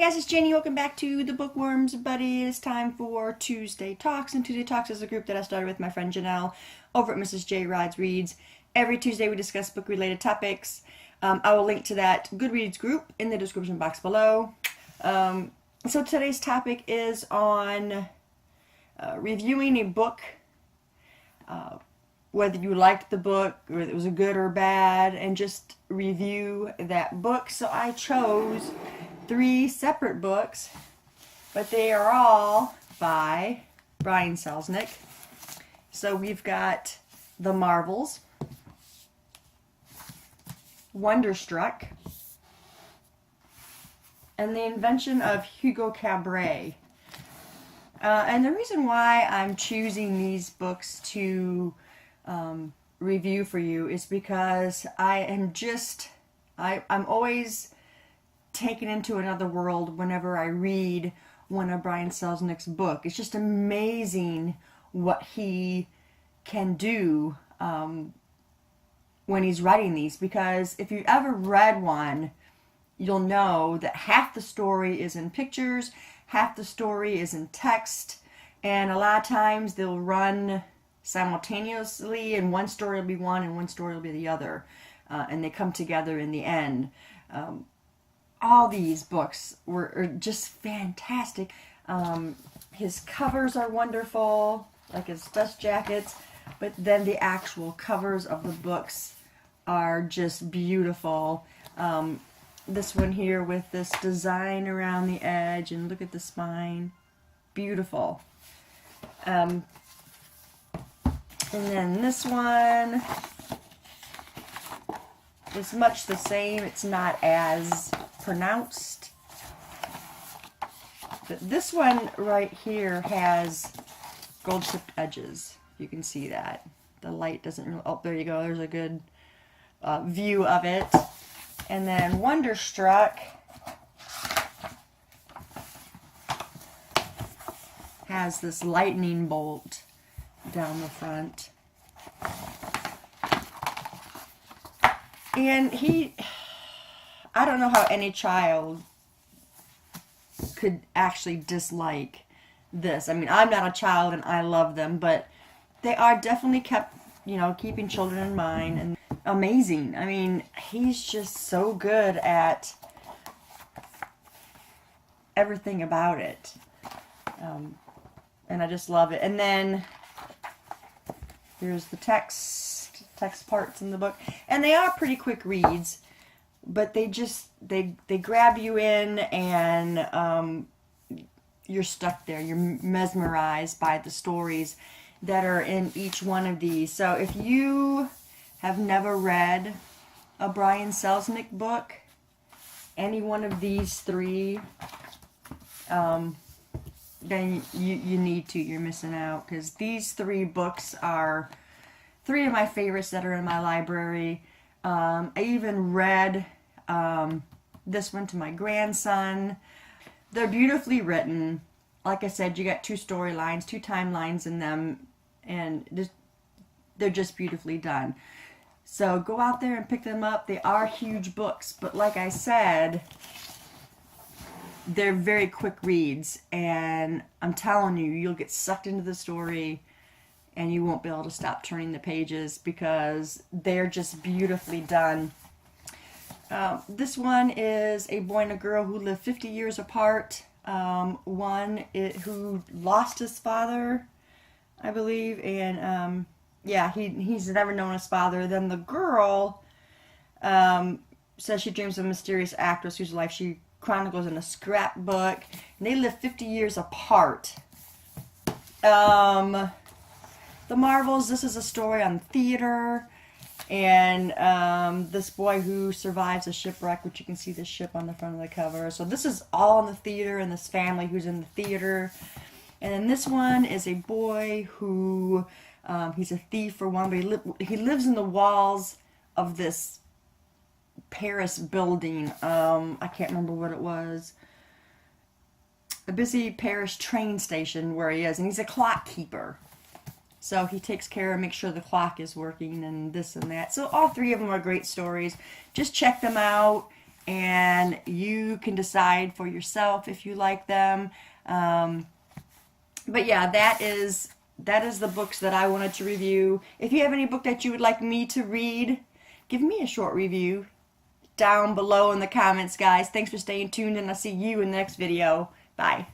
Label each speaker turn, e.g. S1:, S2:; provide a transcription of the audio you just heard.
S1: guys, it's Janie. Welcome back to the Bookworms, buddy. It's time for Tuesday Talks, and Tuesday Talks is a group that I started with my friend Janelle over at Mrs. J Rides Reads. Every Tuesday we discuss book-related topics. I will link to that Goodreads group in the description box below. So today's topic is on reviewing a book, whether you liked the book, or it was a good or bad, and just review that book. So I chose 3 separate books, but they are all by Brian Selznick. So we've got The Marvels, Wonderstruck, and The Invention of Hugo Cabret. And the reason why I'm choosing these books to review for you is because I'm always taken into another world whenever I read one of Brian Selznick's book. It's just amazing what he can do when he's writing these, because if you've ever read one, you'll know that half the story is in pictures, half the story is in text, and a lot of times they'll run simultaneously, and one story will be one and one story will be the other, and they come together in the end. All these books are just fantastic. His covers are wonderful, like his dust jackets, but then the actual covers of the books are just beautiful. This one here with this design around the edge, and look at the spine. Beautiful. And then this one is much the same. It's not as pronounced. But this one right here has gold tipped edges. You can see that. The light doesn't really... Oh, there you go. There's a good view of it. And then Wonderstruck has this lightning bolt down the front. And I don't know how any child could actually dislike this. I mean, I'm not a child and I love them, but they are definitely keeping children in mind, and amazing. I mean, he's just so good at everything about it. And I just love it. And then here's the text parts in the book. And they are pretty quick reads, but they grab you in, and you're stuck there. You're mesmerized by the stories that are in each one of these. So if you have never read a Brian Selznick book, any one of these 3, then you need to. You're missing out, because these 3 books are 3 of my favorites that are in my library. I even read this one to my grandson. They're beautifully written. Like I said, you got 2 storylines, 2 timelines in them, and they're just beautifully done. So go out there and pick them up. They are huge books, but like I said, they're very quick reads, and I'm telling you, you'll get sucked into the story and you won't be able to stop turning the pages because they're just beautifully done. This one is a boy and a girl who live 50 years apart. One who lost his father, I believe, and yeah, he's never known his father. Then the girl says she dreams of a mysterious actress whose life she chronicles in a scrapbook, and they live 50 years apart. The Marvels, this is a story on theater, and this boy who survives a shipwreck, which you can see the ship on the front of the cover. So this is all in the theater, and this family who's in the theater. And then this one is a boy who, he's a thief for one, but he lives in the walls of this Paris building. I can't remember what it was. A busy Paris train station where he is, and he's a clock keeper. So he takes care of, makes sure the clock is working and this and that. So all 3 of them are great stories. Just check them out. and you can decide for yourself if you like them. But yeah, that is the books that I wanted to review. If you have any book that you would like me to read, give me a short review down below in the comments, guys. Thanks for staying tuned, and I'll see you in the next video. Bye.